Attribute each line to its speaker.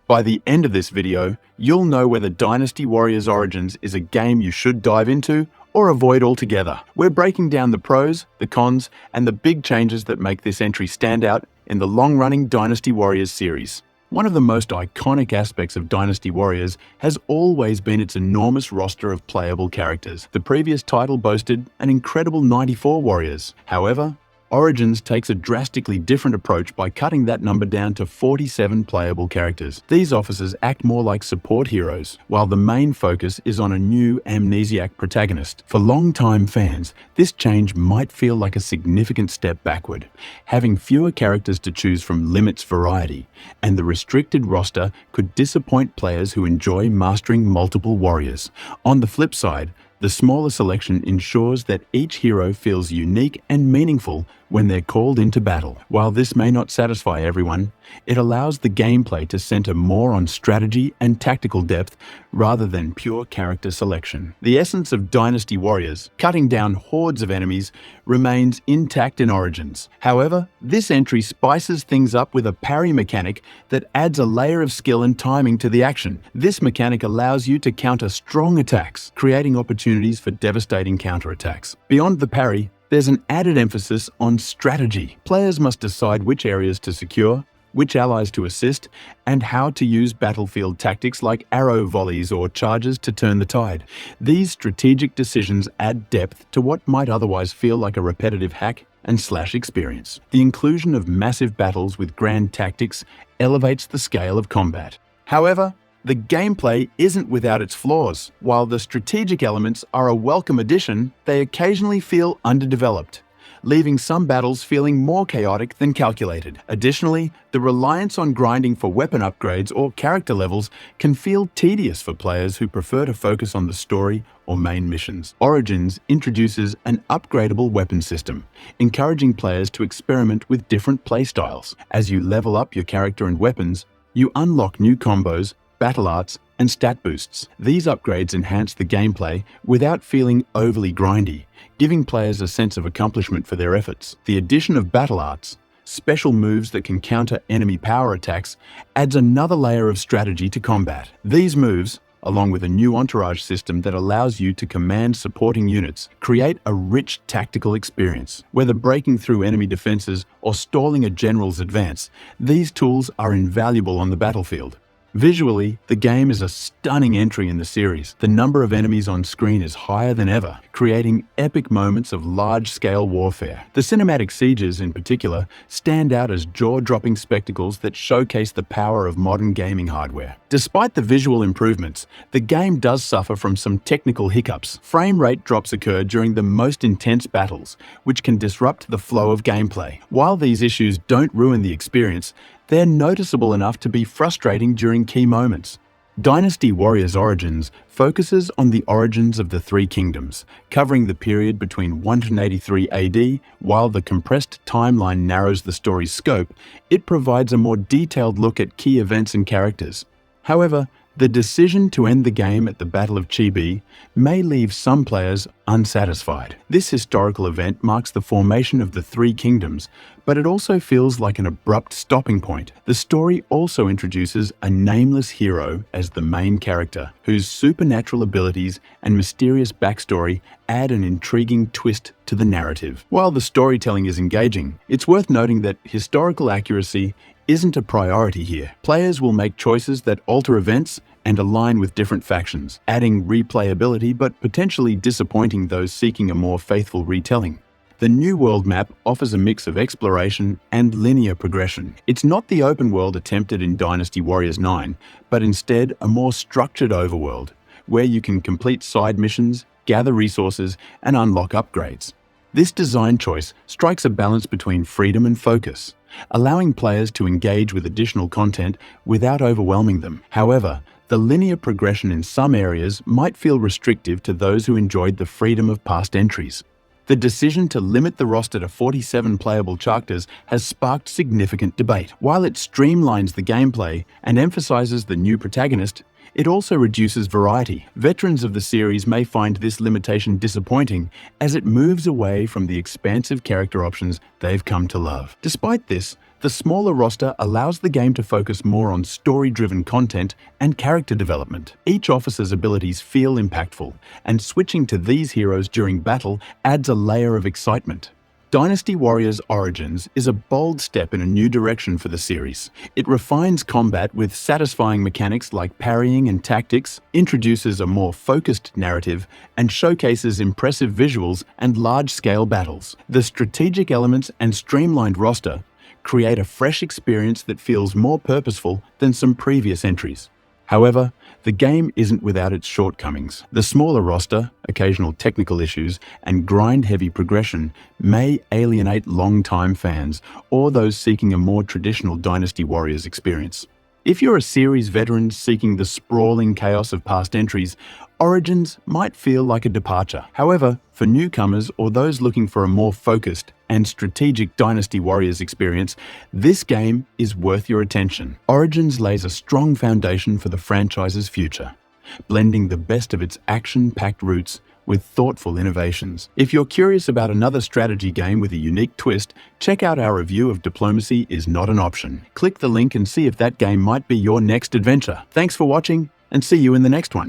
Speaker 1: By the end of this video, you'll know whether Dynasty Warriors Origins is a game you should dive into or avoid altogether. We're breaking down the pros, the cons, and the big changes that make this entry stand out in the long-running Dynasty Warriors series. One of the most iconic aspects of Dynasty Warriors has always been its enormous roster of playable characters. The previous title boasted an incredible 94 warriors. However, Origins takes a drastically different approach by cutting that number down to 47 playable characters. These officers act more like support heroes, while the main focus is on a new amnesiac protagonist. For long-time fans, this change might feel like a significant step backward. Having fewer characters to choose from limits variety, and the restricted roster could disappoint players who enjoy mastering multiple warriors. On the flip side, the smaller selection ensures that each hero feels unique and meaningful when they're called into battle. While this may not satisfy everyone, it allows the gameplay to center more on strategy and tactical depth rather than pure character selection. The essence of Dynasty Warriors, cutting down hordes of enemies, remains intact in Origins. However, this entry spices things up with a parry mechanic that adds a layer of skill and timing to the action. This mechanic allows you to counter strong attacks, creating opportunities for devastating counterattacks. Beyond the parry, there's an added emphasis on strategy. Players must decide which areas to secure, which allies to assist, and how to use battlefield tactics like arrow volleys or charges to turn the tide. These strategic decisions add depth to what might otherwise feel like a repetitive hack and slash experience. The inclusion of massive battles with grand tactics elevates the scale of combat. However, the gameplay isn't without its flaws. While the strategic elements are a welcome addition, they occasionally feel underdeveloped, leaving some battles feeling more chaotic than calculated. Additionally, the reliance on grinding for weapon upgrades or character levels can feel tedious for players who prefer to focus on the story or main missions. Origins introduces an upgradable weapon system, encouraging players to experiment with different playstyles. As you level up your character and weapons, you unlock new combos, battle arts, and stat boosts. These upgrades enhance the gameplay without feeling overly grindy, giving players a sense of accomplishment for their efforts. The addition of battle arts, special moves that can counter enemy power attacks, adds another layer of strategy to combat. These moves, along with a new entourage system that allows you to command supporting units, create a rich tactical experience. Whether breaking through enemy defenses or stalling a general's advance, these tools are invaluable on the battlefield. Visually, the game is a stunning entry in the series. The number of enemies on screen is higher than ever, creating epic moments of large-scale warfare. The cinematic sieges, in particular, stand out as jaw-dropping spectacles that showcase the power of modern gaming hardware. Despite the visual improvements, the game does suffer from some technical hiccups. Frame rate drops occur during the most intense battles, which can disrupt the flow of gameplay. While these issues don't ruin the experience, they're noticeable enough to be frustrating during key moments. Dynasty Warriors Origins focuses on the origins of the Three Kingdoms, covering the period between 183 AD. While the compressed timeline narrows the story's scope, it provides a more detailed look at key events and characters. However, the decision to end the game at the Battle of Chibi may leave some players unsatisfied. This historical event marks the formation of the Three Kingdoms, but it also feels like an abrupt stopping point. The story also introduces a nameless hero as the main character, whose supernatural abilities and mysterious backstory add an intriguing twist to the narrative. While the storytelling is engaging, it's worth noting that historical accuracy isn't a priority here. Players will make choices that alter events and align with different factions, adding replayability but potentially disappointing those seeking a more faithful retelling. The New World map offers a mix of exploration and linear progression. It's not the open world attempted in Dynasty Warriors 9, but instead a more structured overworld, where you can complete side missions, gather resources, and unlock upgrades. This design choice strikes a balance between freedom and focus, allowing players to engage with additional content without overwhelming them. However, the linear progression in some areas might feel restrictive to those who enjoyed the freedom of past entries. The decision to limit the roster to 47 playable characters has sparked significant debate. While it streamlines the gameplay and emphasizes the new protagonist, it also reduces variety. Veterans of the series may find this limitation disappointing as it moves away from the expansive character options they've come to love. Despite this, The smaller roster allows the game to focus more on story-driven content and character development. Each officer's abilities feel impactful, and switching to these heroes during battle adds a layer of excitement. Dynasty Warriors Origins is a bold step in a new direction for the series. It refines combat with satisfying mechanics like parrying and tactics, introduces a more focused narrative, and showcases impressive visuals and large-scale battles. The strategic elements and streamlined roster create a fresh experience that feels more purposeful than some previous entries. However, the game isn't without its shortcomings. The smaller roster, occasional technical issues, and grind-heavy progression may alienate long-time fans or those seeking a more traditional Dynasty Warriors experience. If you're a series veteran seeking the sprawling chaos of past entries, Origins might feel like a departure. However, for newcomers or those looking for a more focused and strategic Dynasty Warriors experience, this game is worth your attention. Origins lays a strong foundation for the franchise's future, blending the best of its action-packed roots with thoughtful innovations. If you're curious about another strategy game with a unique twist, check out our review of Diplomacy is Not an Option. Click the link and see if that game might be your next adventure. Thanks for watching, and see you in the next one.